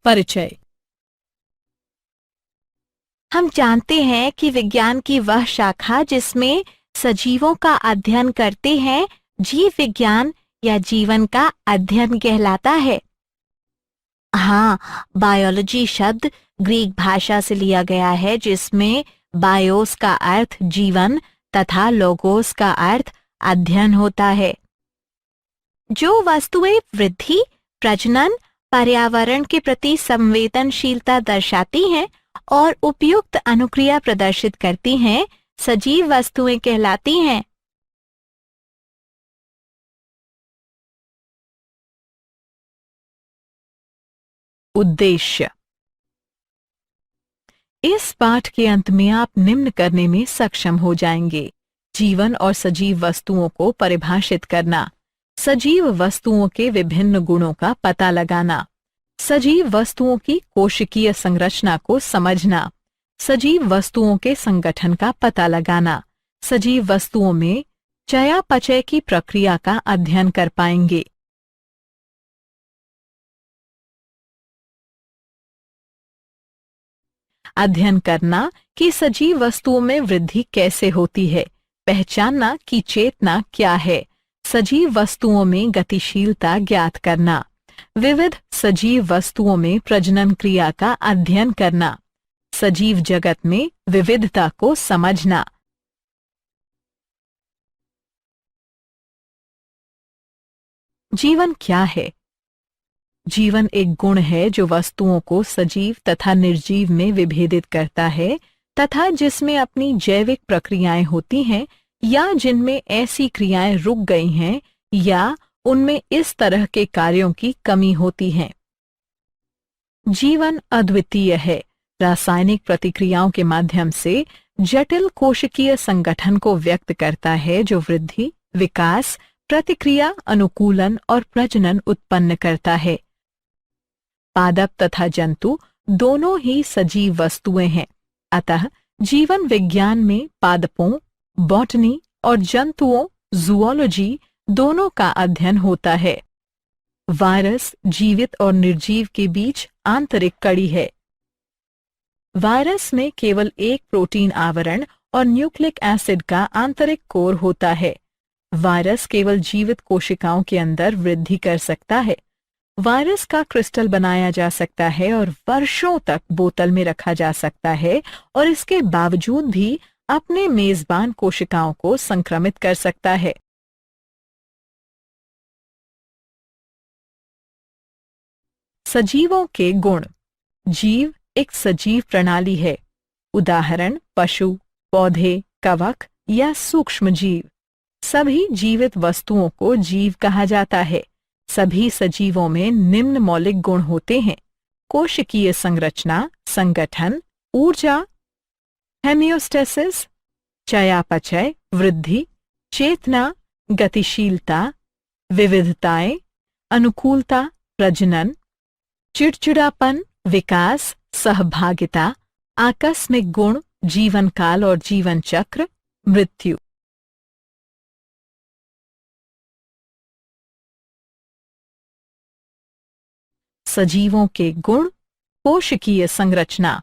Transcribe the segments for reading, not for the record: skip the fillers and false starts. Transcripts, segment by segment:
परिचय। हम जानते हैं कि विज्ञान की वह शाखा जिसमें सजीवों का अध्ययन करते हैं जीव विज्ञान या जीवन का अध्ययन कहलाता है। हाँ, बायोलॉजी शब्द ग्रीक भाषा से लिया गया है जिसमें बायोस का अर्थ जीवन तथा लोगोस का अर्थ अध्ययन होता है। जो वस्तुएं वृद्धि, प्रजनन, पर्यावरण के प्रति संवेदनशीलता दर्शाती हैं और उपयुक्त अनुक्रिया प्रदर्शित करती हैं, सजीव वस्तुएं कहलाती हैं। उद्देश्य। इस पाठ के अंत में आप निम्न करने में सक्षम हो जाएंगे: जीवन और सजीव वस्तुओं को परिभाषित करना, सजीव वस्तुओं के विभिन्न गुणों का पता लगाना, सजीव वस्तुओं की कोशिकीय संरचना को समझना, सजीव वस्तुओं के संगठन का पता लगाना, सजीव वस्तुओं में चयापचय की प्रक्रिया का अध्ययन कर पाएंगे। अध्ययन करना कि सजीव वस्तुओं में वृद्धि कैसे होती है, पहचानना कि चेतना क्या है, सजीव वस्तुओं में गतिशीलता ज्ञात करना, विविध सजीव वस्तुओं में प्रजनन क्रिया का अध्ययन करना, सजीव जगत में विविधता को समझना। जीवन क्या है? जीवन एक गुण है जो वस्तुओं को सजीव तथा निर्जीव में विभेदित करता है तथा जिसमें अपनी जैविक प्रक्रियाएं होती हैं या जिनमें ऐसी क्रियाएं रुक गई हैं या उनमें इस तरह के कार्यों की कमी होती है। जीवन अद्वितीय है, रासायनिक प्रतिक्रियाओं के माध्यम से जटिल कोशिकीय संगठन को व्यक्त करता है जो वृद्धि, विकास, प्रतिक्रिया, अनुकूलन और प्रजनन उत्पन्न करता है। पादप तथा जंतु दोनों ही सजीव वस्तुएं हैं, अतः जीवन विज्ञान में पादपों, बॉटनी और जंतुओं, जूओलॉजी दोनों का अध्ययन होता है। वायरस जीवित और निर्जीव के बीच आंतरिक कड़ी है। वायरस में केवल एक प्रोटीन आवरण और न्यूक्लिक एसिड का आंतरिक कोर होता है। वायरस केवल जीवित कोशिकाओं के अंदर वृद्धि कर सकता है। वायरस का क्रिस्टल बनाया जा सकता है और वर्षों तक बोतल में रखा जा सकता है और इसके बावजूद भी अपने मेजबान कोशिकाओं को संक्रमित कर सकता है। सजीवों के गुण। जीव एक सजीव प्रणाली है। उदाहरण पशु, पौधे, कवक या सूक्ष्म जीव। सभी जीवित वस्तुओं को जीव कहा जाता है। सभी सजीवों में निम्न मौलिक गुण होते हैं: कोशिकीय संरचना, संगठन, ऊर्जा, हेमियोस्टेसिस, चयापचय, वृद्धि, चेतना, गतिशीलता, विविधताएं, अनुकूलता, प्रजनन, चिड़चिड़ापन, विकास, सहभागिता, आकस्मिक गुण, जीवन काल और जीवन चक्र, मृत्यु। सजीवों के गुण। कोशिकीय संरचना।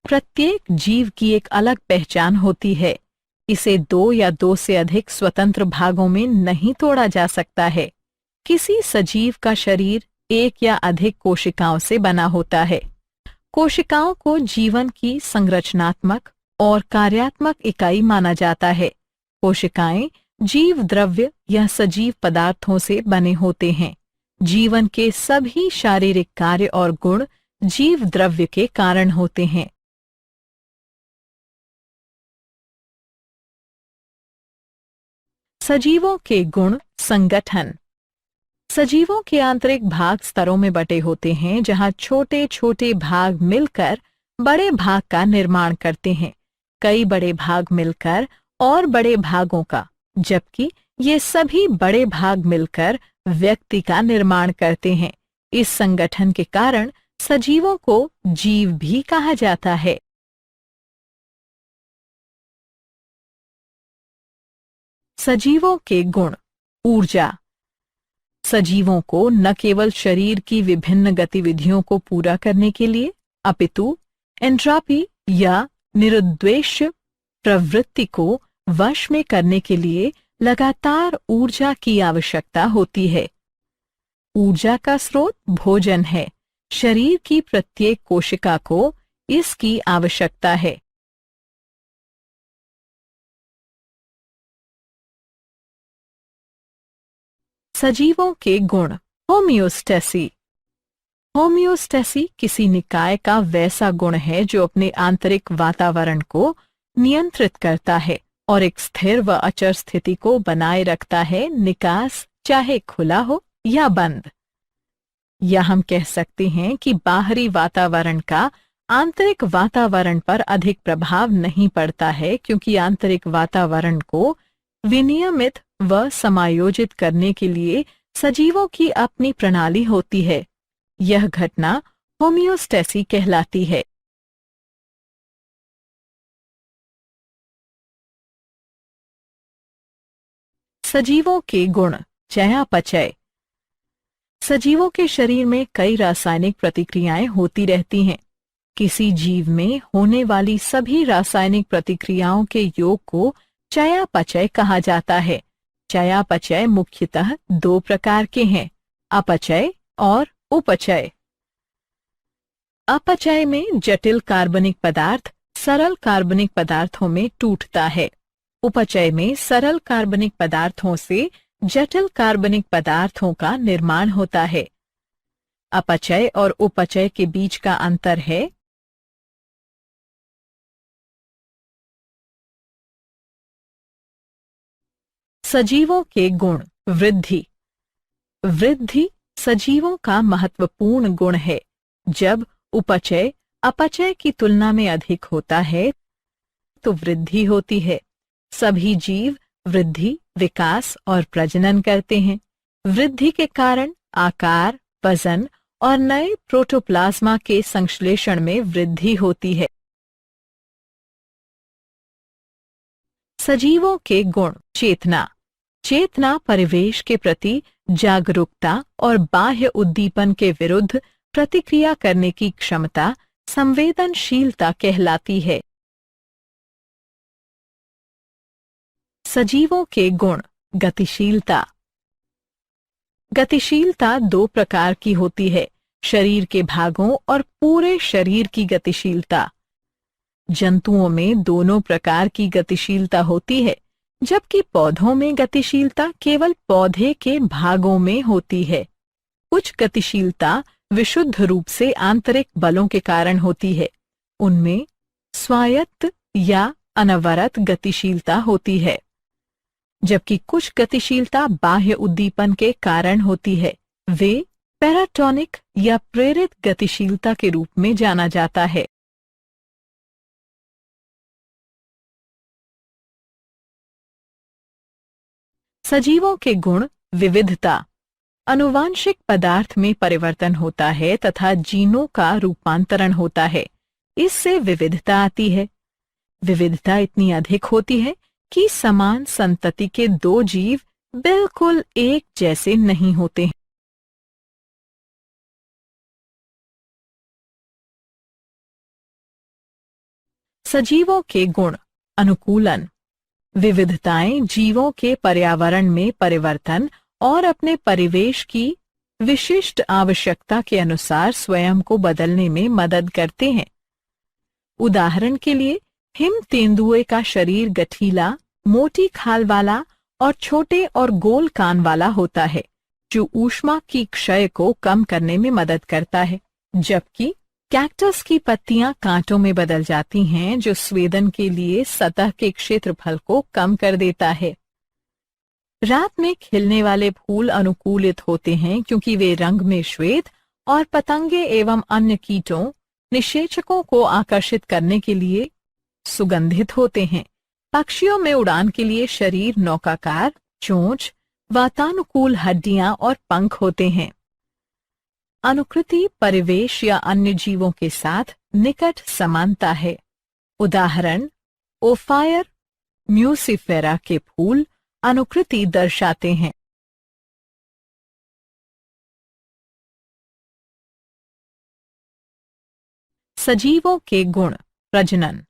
प्रत्येक जीव की एक अलग पहचान होती है। इसे दो या दो से अधिक स्वतंत्र भागों में नहीं तोड़ा जा सकता है। किसी सजीव का शरीर एक या अधिक कोशिकाओं से बना होता है। कोशिकाओं को जीवन की संरचनात्मक और कार्यात्मक इकाई माना जाता है। कोशिकाएं जीव द्रव्य या सजीव पदार्थों से बने होते हैं। जीवन के सभी शारीरिक कार्य और गुण जीव द्रव्य के कारण होते हैं। सजीवों के गुण। संगठन। सजीवों के आंतरिक भाग स्तरों में बटे होते हैं जहां छोटे छोटे भाग मिलकर बड़े भाग का निर्माण करते हैं। कई बड़े भाग मिलकर और बड़े भागों का, जबकि ये सभी बड़े भाग मिलकर व्यक्ति का निर्माण करते हैं। इस संगठन के कारण सजीवों को जीव भी कहा जाता है। सजीवों के गुण। ऊर्जा। सजीवों को न केवल शरीर की विभिन्न गतिविधियों को पूरा करने के लिए अपितु एंट्रोपी या निरुद्देश्य प्रवृत्ति को वश में करने के लिए लगातार ऊर्जा की आवश्यकता होती है। ऊर्जा का स्रोत भोजन है। शरीर की प्रत्येक कोशिका को इसकी आवश्यकता है। सजीवों के गुण। होमियोस्टेसी। होमियोस्टेसी किसी निकाय का वैसा गुण है जो अपने आंतरिक वातावरण को नियंत्रित करता है और एक स्थिर व अचर स्थिति को बनाए रखता है, निकास चाहे खुला हो या बंद। या हम कह सकते हैं कि बाहरी वातावरण का आंतरिक वातावरण पर अधिक प्रभाव नहीं पड़ता है, क्योंकि आंतरिक वातावरण को विनियमित व समायोजित करने के लिए सजीवों की अपनी प्रणाली होती है। यह घटना होमियोस्टेसी कहलाती है। सजीवों के गुण। चयापचय। सजीवों के शरीर में कई रासायनिक प्रतिक्रियाएं होती रहती हैं। किसी जीव में होने वाली सभी रासायनिक प्रतिक्रियाओं के योग को चयापचय कहा जाता है। चयापचय मुख्यतः दो प्रकार के हैं, अपचय और उपचय। अपचय में जटिल कार्बनिक पदार्थ सरल कार्बनिक पदार्थों में टूटता है। उपचय में सरल कार्बनिक पदार्थों से जटिल कार्बनिक पदार्थों का निर्माण होता है। अपचय और उपचय के बीच का अंतर है सजीवों के गुण। वृद्धि। वृद्धि सजीवों का महत्वपूर्ण गुण है। जब उपचय अपचय की तुलना में अधिक होता है तो वृद्धि होती है। सभी जीव वृद्धि, विकास और प्रजनन करते हैं। वृद्धि के कारण आकार, वजन और नए प्रोटोप्लाज्मा के संश्लेषण में वृद्धि होती है। सजीवों के गुण। चेतना। चेतना परिवेश के प्रति जागरूकता और बाह्य उद्दीपन के विरुद्ध प्रतिक्रिया करने की क्षमता संवेदनशीलता कहलाती है। सजीवों के गुण। गतिशीलता। गतिशीलता दो प्रकार की होती है, शरीर के भागों और पूरे शरीर की गतिशीलता। जंतुओं में दोनों प्रकार की गतिशीलता होती है, जबकि पौधों में गतिशीलता केवल पौधे के भागों में होती है। कुछ गतिशीलता विशुद्ध रूप से आंतरिक बलों के कारण होती है। उनमें स्वायत्त या अनवरत गतिशीलता होती है, जबकि कुछ गतिशीलता बाह्य उद्दीपन के कारण होती है। वे पैराटोनिक या प्रेरित गतिशीलता के रूप में जाना जाता है। सजीवों के गुण। विविधता। आनुवांशिक पदार्थ में परिवर्तन होता है तथा जीनों का रूपांतरण होता है। इससे विविधता आती है। विविधता इतनी अधिक होती है कि समान संतति के दो जीव बिल्कुल एक जैसे नहीं होते हैं। सजीवों के गुण। अनुकूलन। विविधताएं जीवों के पर्यावरण में परिवर्तन और अपने परिवेश की विशिष्ट आवश्यकता के अनुसार स्वयं को बदलने में मदद करते हैं। उदाहरण के लिए हिम तेंदुए का शरीर गठीला, मोटी खाल वाला और छोटे और गोल कान वाला होता है, जो ऊष्मा की क्षय को कम करने में मदद करता है, जबकि कैक्टस की पत्तियां कांटों में बदल जाती हैं, जो स्वेदन के लिए सतह के क्षेत्रफल को कम कर देता है। रात में खिलने वाले फूल अनुकूलित होते हैं क्योंकि वे रंग में श्वेत और पतंगे एवं अन्य कीटों निषेचकों को आकर्षित करने के लिए सुगंधित होते हैं। पक्षियों में उड़ान के लिए शरीर नौकाकार, चोंच, वातानुकूल हड्डियां और पंख होते हैं। अनुकृति परिवेश या अन्य जीवों के साथ निकट समानता है। उदाहरण ओफायर म्यूसिफेरा के फूल अनुकृति दर्शाते हैं। सजीवों के गुण। प्रजनन।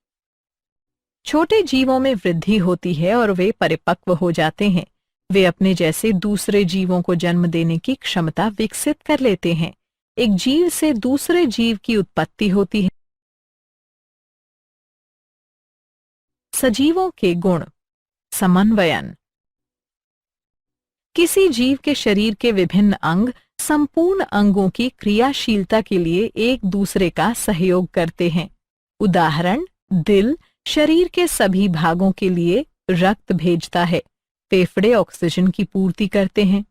छोटे जीवों में वृद्धि होती है और वे परिपक्व हो जाते हैं। वे अपने जैसे दूसरे जीवों को जन्म देने की क्षमता विकसित कर लेते हैं। एक जीव से दूसरे जीव की उत्पत्ति होती है। सजीवों के गुण। समन्वयन। किसी जीव के शरीर के विभिन्न अंग संपूर्ण अंगों की क्रियाशीलता के लिए एक दूसरे का सहयोग करते हैं। उदाहरण, दिल शरीर के सभी भागों के लिए रक्त भेजता है। फेफड़े ऑक्सीजन की पूर्ति करते हैं।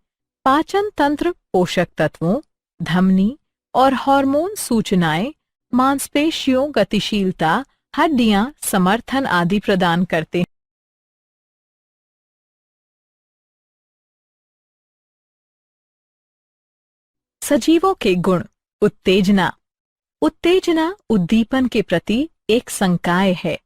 पाचन तंत्र पोषक तत्वों, धमनी और हार्मोन सूचनाएं, मांसपेशियों गतिशीलता, हड्डियां समर्थन आदि प्रदान करते हैं। सजीवों के गुण। उत्तेजना। उत्तेजना उद्दीपन के प्रति एक संकाय है।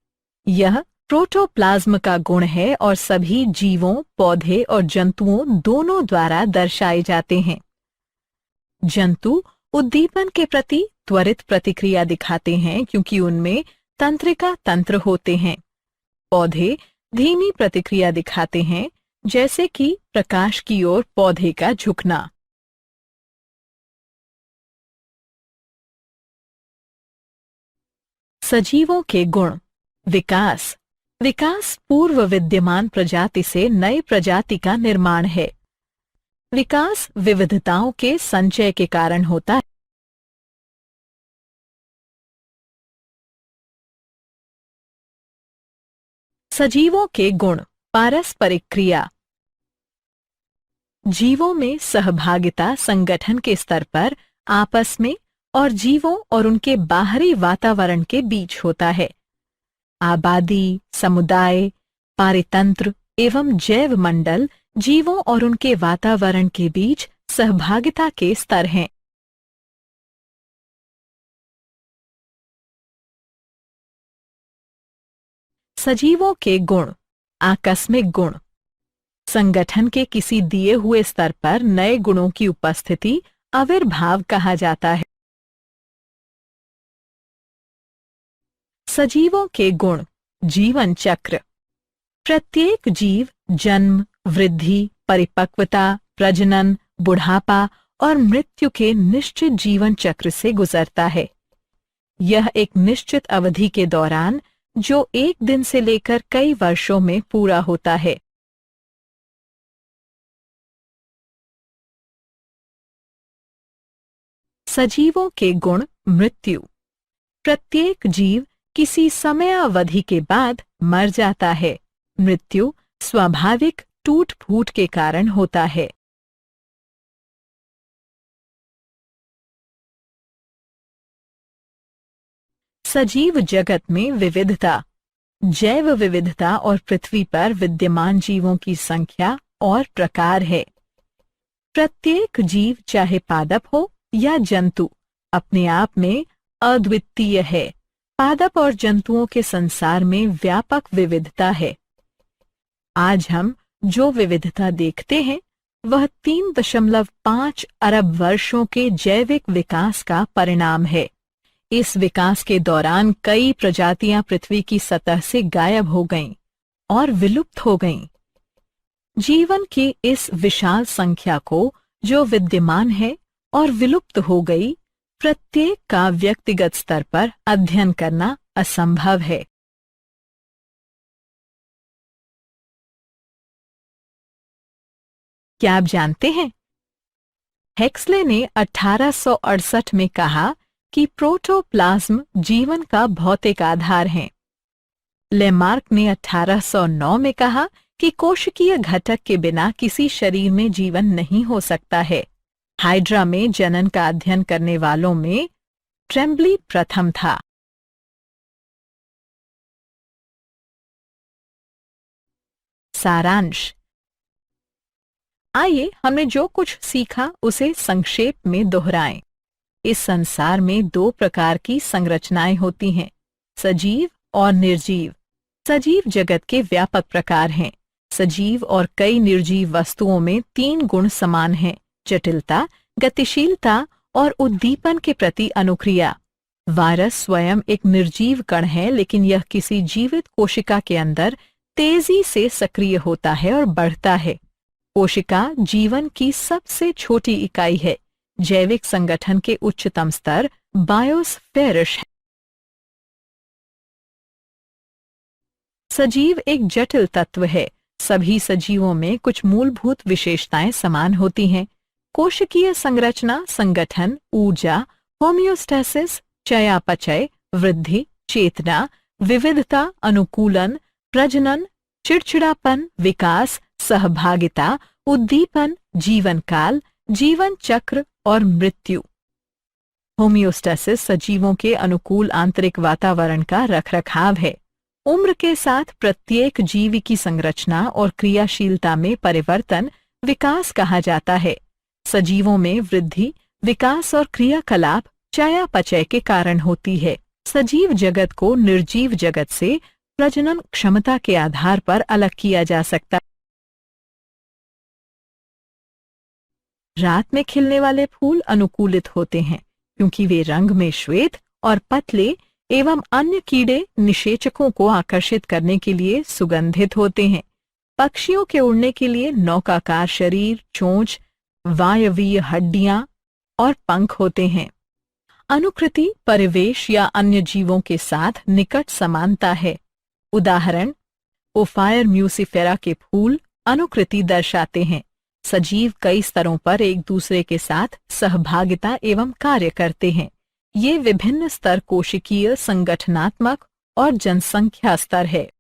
यह प्रोटोप्लाज्म का गुण है और सभी जीवों, पौधे और जंतुओं दोनों द्वारा दर्शाए जाते हैं। जंतु उद्दीपन के प्रति त्वरित प्रतिक्रिया दिखाते हैं क्योंकि उनमें तंत्रिका तंत्र होते हैं। पौधे धीमी प्रतिक्रिया दिखाते हैं, जैसे कि प्रकाश की ओर पौधे का झुकना। सजीवों के गुण। विकास। विकास पूर्व विद्यमान प्रजाति से नई प्रजाति का निर्माण है। विकास विविधताओं के संचय के कारण होता है। सजीवों के गुण। पारस्परिक क्रिया। जीवों में सहभागिता संगठन के स्तर पर आपस में और जीवों और उनके बाहरी वातावरण के बीच होता है। आबादी, समुदाय, पारितंत्र एवं जैव मंडल जीवों और उनके वातावरण के बीच सहभागिता के स्तर हैं। सजीवों के गुण। आकस्मिक गुण। संगठन के किसी दिए हुए स्तर पर नए गुणों की उपस्थिति आविर्भाव कहा जाता है। सजीवों के गुण। जीवन चक्र। प्रत्येक जीव जन्म, वृद्धि, परिपक्वता, प्रजनन, बुढ़ापा और मृत्यु के निश्चित जीवन चक्र से गुजरता है। यह एक निश्चित अवधि के दौरान, जो एक दिन से लेकर कई वर्षों में पूरा होता है। सजीवों के गुण। मृत्यु। प्रत्येक जीव किसी समयावधि के बाद मर जाता है। मृत्यु स्वाभाविक टूट फूट के कारण होता है। सजीव जगत में विविधता। जैव विविधता और पृथ्वी पर विद्यमान जीवों की संख्या और प्रकार है। प्रत्येक जीव, चाहे पादप हो या जंतु, अपने आप में अद्वितीय है। पादप और जंतुओं के संसार में व्यापक विविधता है। आज हम जो विविधता देखते हैं वह 3.5 अरब वर्षों के जैविक विकास का परिणाम है। इस विकास के दौरान कई प्रजातियां पृथ्वी की सतह से गायब हो गईं और विलुप्त हो गईं। जीवन की इस विशाल संख्या को, जो विद्यमान है और विलुप्त हो गई, प्रत्येक का व्यक्तिगत स्तर पर अध्ययन करना असंभव है। क्या आप जानते हैं, हेक्सले ने 1868 में कहा कि प्रोटोप्लाज्म जीवन का भौतिक आधार है। लेमार्क ने 1809 में कहा कि कोशिकीय घटक के बिना किसी शरीर में जीवन नहीं हो सकता है। हाइड्रा में जनन का अध्ययन करने वालों में ट्रेम्बली प्रथम था। सारांश। आइए हमने जो कुछ सीखा उसे संक्षेप में दोहराएं। इस संसार में 2 प्रकार की संरचनाएं होती हैं, सजीव और निर्जीव। सजीव जगत के व्यापक प्रकार हैं। सजीव और कई निर्जीव वस्तुओं में 3 गुण समान हैं: जटिलता, गतिशीलता और उद्दीपन के प्रति अनुक्रिया। वायरस स्वयं एक निर्जीव कण है, लेकिन यह किसी जीवित कोशिका के अंदर तेजी से सक्रिय होता है और बढ़ता है। कोशिका जीवन की सबसे छोटी इकाई है। जैविक संगठन के उच्चतम स्तर बायोस्फेरिश है। सजीव एक जटिल तत्व है। सभी सजीवों में कुछ मूलभूत विशेषताएं समान होती हैं। कोशिकीय संरचना, संगठन, ऊर्जा, होम्योस्टेसिस, चयापचय, वृद्धि, चेतना, विविधता, अनुकूलन, प्रजनन, चिड़चिड़ापन, विकास, सहभागिता, उद्दीपन, जीवन काल, जीवन चक्र और मृत्यु। होम्योस्टेसिस सजीवों के अनुकूल आंतरिक वातावरण का रखरखाव है। उम्र के साथ प्रत्येक जीव की संरचना और क्रियाशीलता में परिवर्तन विकास कहा जाता है। सजीवों में वृद्धि, विकास और क्रियाकलाप चयापचय के कारण होती है। सजीव जगत को निर्जीव जगत से प्रजनन क्षमता के आधार पर अलग किया जा सकता है। रात में खिलने वाले फूल अनुकूलित होते हैं क्योंकि वे रंग में श्वेत और पतले एवं अन्य कीड़े निषेचकों को आकर्षित करने के लिए सुगंधित होते हैं। पक्षियों के उड़ने के लिए नौकाकार शरीर, चोंच, वायवीय हड्डियां और पंख होते हैं। अनुकृति परिवेश या अन्य जीवों के साथ निकट समानता है। उदाहरण, ओफायर म्यूसिफेरा के फूल अनुकृति दर्शाते हैं। सजीव कई स्तरों पर एक दूसरे के साथ सहभागिता एवं कार्य करते हैं। ये विभिन्न स्तर कोशिकीय, संगठनात्मक और जनसंख्या स्तर है।